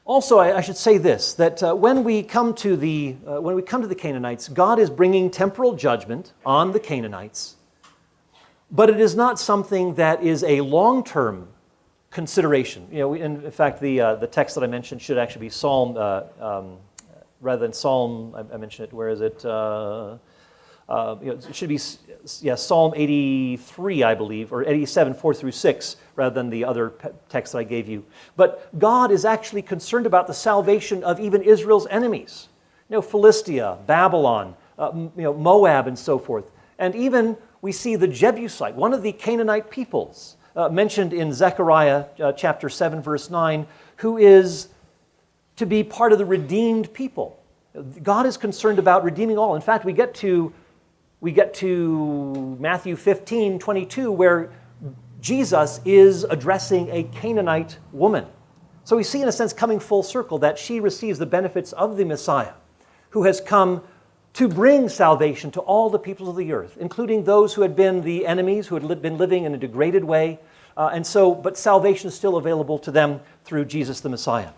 Also, I should say this, that when we come to the Canaanites, God is bringing temporal judgment on the Canaanites, but it is not something that is a long-term consideration. In fact, the text that I mentioned should actually be Psalm, rather than Psalm, I mentioned it, where is it? It should be Psalm 83, I believe, or 87, 4 through 6, rather than the other text that I gave you. But God is actually concerned about the salvation of even Israel's enemies. Philistia, Babylon, Moab, and so forth. And even we see the Jebusite, one of the Canaanite peoples, mentioned in Zechariah chapter 7, verse 9, who is to be part of the redeemed people. God is concerned about redeeming all. In fact, we get to Matthew 15, 22, where Jesus is addressing a Canaanite woman. So we see, in a sense, coming full circle, that she receives the benefits of the Messiah, who has come to bring salvation to all the peoples of the earth, including those who had been the enemies, who had been living in a degraded way. But salvation is still available to them through Jesus the Messiah.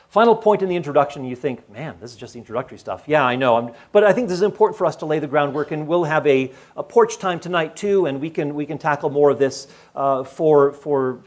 Final point in the introduction, you think, man, this is just the introductory stuff. Yeah, I know, but I think this is important for us to lay the groundwork, and we'll have a porch time tonight too, and we can tackle more of this into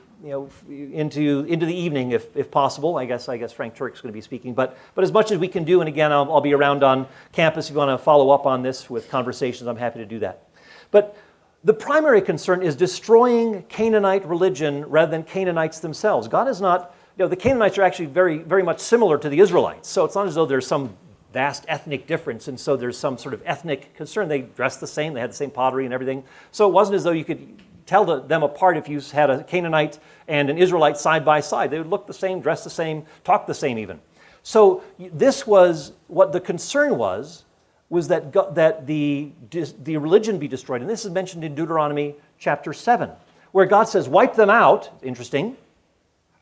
the evening if possible. I guess Frank Turk's going to be speaking, but as much as we can do, and again, I'll be around on campus if you want to follow up on this with conversations. I'm happy to do that. But the primary concern is destroying Canaanite religion rather than Canaanites themselves. God is not. The Canaanites are actually very, very much similar to the Israelites. So it's not as though there's some vast ethnic difference, and so there's some sort of ethnic concern. They dressed the same, they had the same pottery and everything. So it wasn't as though you could tell them apart if you had a Canaanite and an Israelite side by side. They would look the same, dress the same, talk the same even. So this was what the concern was that the religion be destroyed. And this is mentioned in Deuteronomy chapter 7, where God says, wipe them out. Interesting.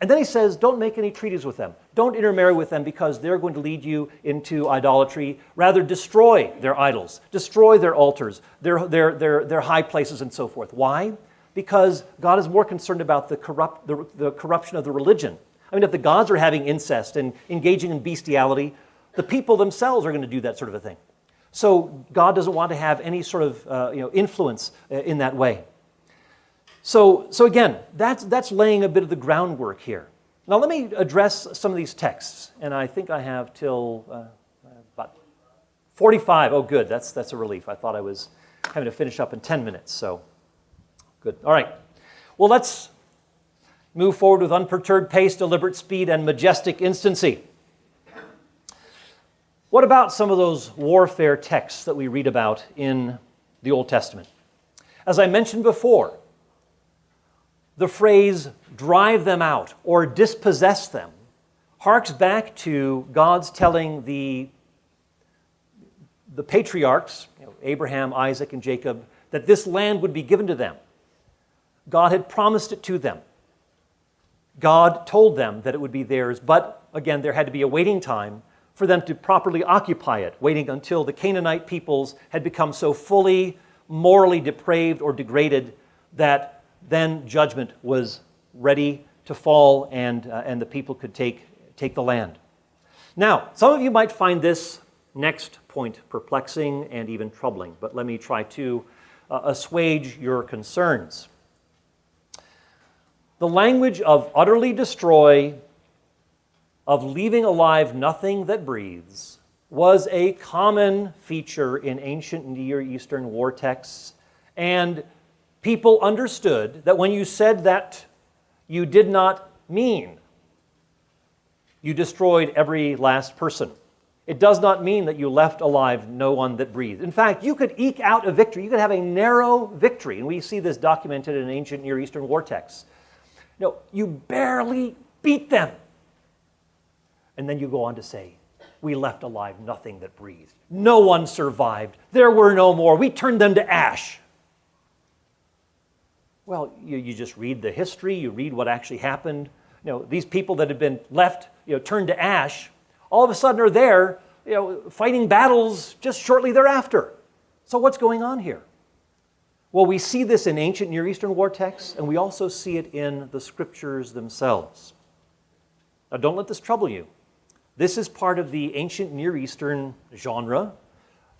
And then he says, don't make any treaties with them. Don't intermarry with them, because they're going to lead you into idolatry. Rather, destroy their idols, destroy their altars, their high places, and so forth. Why? Because God is more concerned about the corruption of the religion. I mean, if the gods are having incest and engaging in bestiality, the people themselves are going to do that sort of a thing. So God doesn't want to have any sort of influence in that way. So again, that's laying a bit of the groundwork here. Now let me address some of these texts, and I think I have till about 45. Oh, good. That's a relief. I thought I was having to finish up in 10 minutes. So good. All right. Well, let's move forward with unperturbed pace, deliberate speed, and majestic instancy. What about some of those warfare texts that we read about in the Old Testament? As I mentioned before, the phrase drive them out or dispossess them harks back to God's telling the patriarchs, Abraham, Isaac, and Jacob, that this land would be given to them. God had promised it to them. God told them that it would be theirs, but again, there had to be a waiting time for them to properly occupy it, waiting until the Canaanite peoples had become so fully morally depraved or degraded that then judgment was ready to fall, and the people could take the land. Now, some of you might find this next point perplexing and even troubling, but let me try to assuage your concerns. The language of utterly destroy, of leaving alive nothing that breathes, was a common feature in ancient Near Eastern war texts, and people understood that when you said that, you did not mean you destroyed every last person. It does not mean that you left alive no one that breathed. In fact, you could eke out a victory. You could have a narrow victory, and we see this documented in ancient Near Eastern war texts. You barely beat them. And then you go on to say, we left alive nothing that breathed. No one survived. There were no more. We turned them to ash. Well, you just read the history, you read what actually happened. These people that had been left, turned to ash, all of a sudden are there, fighting battles just shortly thereafter. So what's going on here? Well, we see this in ancient Near Eastern war texts, and we also see it in the scriptures themselves. Now, don't let this trouble you. This is part of the ancient Near Eastern genre,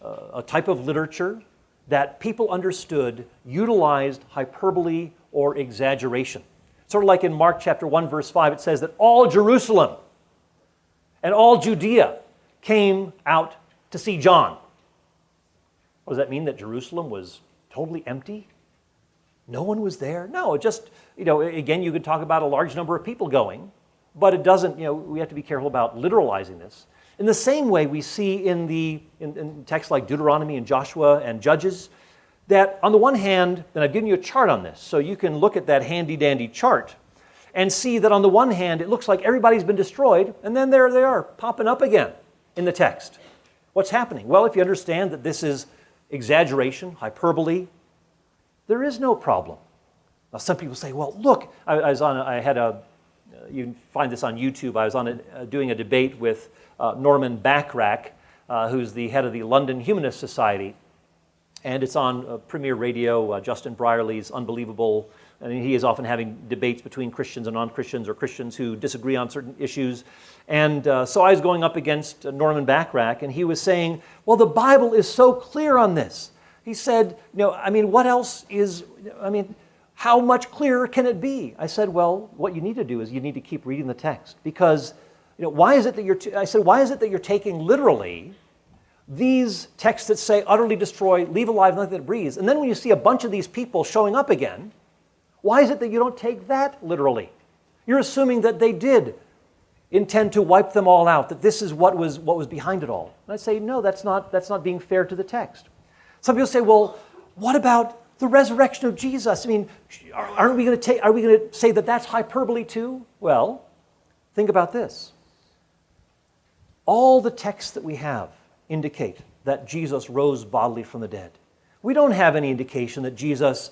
a type of literature that people understood utilized hyperbole or exaggeration. Sort of like in Mark chapter 1, verse 5, it says that all Jerusalem and all Judea came out to see John. Does that mean that Jerusalem was totally empty? No one was there? No, just, again, you could talk about a large number of people going, but it doesn't, we have to be careful about literalizing this. In the same way we see in texts like Deuteronomy and Joshua and Judges, that on the one hand, and I've given you a chart on this, so you can look at that handy-dandy chart and see that on the one hand, it looks like everybody's been destroyed, and then there they are, popping up again in the text. What's happening? Well, if you understand that this is exaggeration, hyperbole, there is no problem. Now, some people say, well, look, you can find this on YouTube. I was doing a debate with Norman Bachrach, who's the head of the London Humanist Society, and it's on Premier Radio, Justin Brierley's Unbelievable. I mean, he is often having debates between Christians and non-Christians or Christians who disagree on certain issues. And so I was going up against Norman Bachrach, and he was saying, well, the Bible is so clear on this. He said, what else is, how much clearer can it be? I said, well, what you need to do is you need to keep reading the text, because why is it that you're taking literally these texts that say utterly destroy, leave alive nothing that breathes, and then when you see a bunch of these people showing up again, why is it that you don't take that literally? You're assuming that they did intend to wipe them all out, that this is what was behind it all. And I say, no, that's not being fair to the text. Some people say, well, what about the resurrection of Jesus? Are we going to say that that's hyperbole too? Well, think about this. All the texts that we have indicate that Jesus rose bodily from the dead. We don't have any indication that Jesus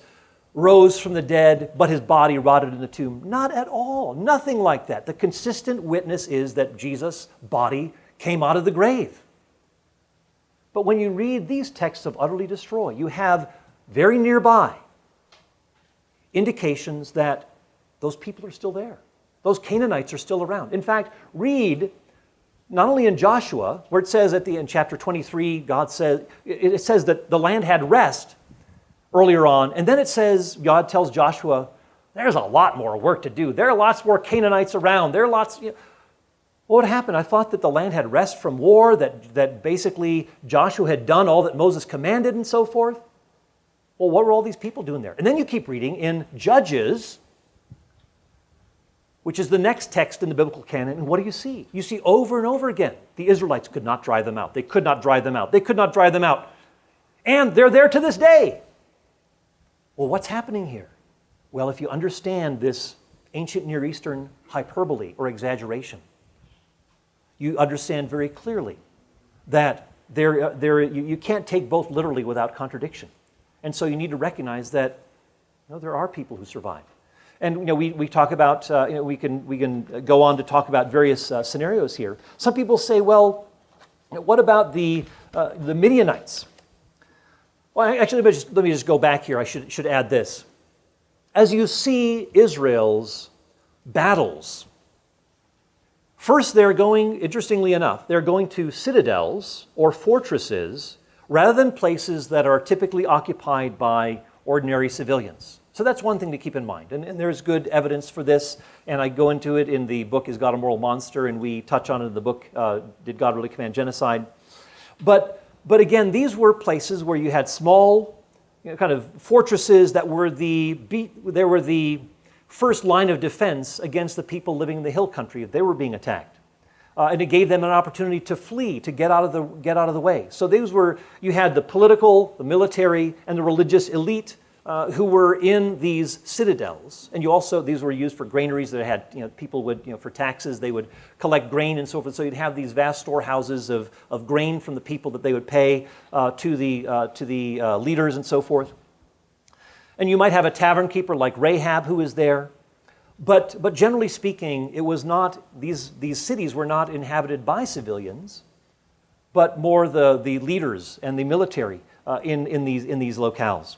rose from the dead, but his body rotted in the tomb. Not at all. Nothing like that. The consistent witness is that Jesus' body came out of the grave. But when you read these texts of utterly destroy, you have very nearby indications that those people are still there. Those Canaanites are still around. In fact, read not only in Joshua, where it says in chapter 23, God says, it says that the land had rest earlier on, and then it says, God tells Joshua, there's a lot more work to do. There are lots more Canaanites around. There are lots, what happened? I thought that the land had rest from war, that basically Joshua had done all that Moses commanded and so forth. Well, what were all these people doing there? And then you keep reading in Judges, which is the next text in the biblical canon, and what do you see? You see over and over again, the Israelites could not drive them out. They could not drive them out. They could not drive them out. And they're there to this day. Well, what's happening here? Well, if you understand this ancient Near Eastern hyperbole or exaggeration, you understand very clearly that you can't take both literally without contradiction. And so you need to recognize that there are people who survive. And we talk about, we can go on to talk about various scenarios here. Some people say, well, what about the Midianites? Well, actually, let me just go back here. I should add this. As you see Israel's battles, first they're going, interestingly enough, they're going to citadels or fortresses rather than places that are typically occupied by ordinary civilians. So that's one thing to keep in mind. And there's good evidence for this, and I go into it in the book, Is God a Moral Monster? And we touch on it in the book, Did God Really Command Genocide? But again, these were places where you had small kind of fortresses that were they were the first line of defense against the people living in the hill country if they were being attacked. And it gave them an opportunity to flee, to get out of the way. So you had the political, the military, and the religious elite who were in these citadels. And these were used for granaries that had, people would, for taxes, they would collect grain and so forth. So you'd have these vast storehouses of grain from the people that they would pay to the leaders and so forth. And you might have a tavern keeper like Rahab who is there. But generally speaking, it was not, these cities were not inhabited by civilians, but more the leaders and the military in these locales.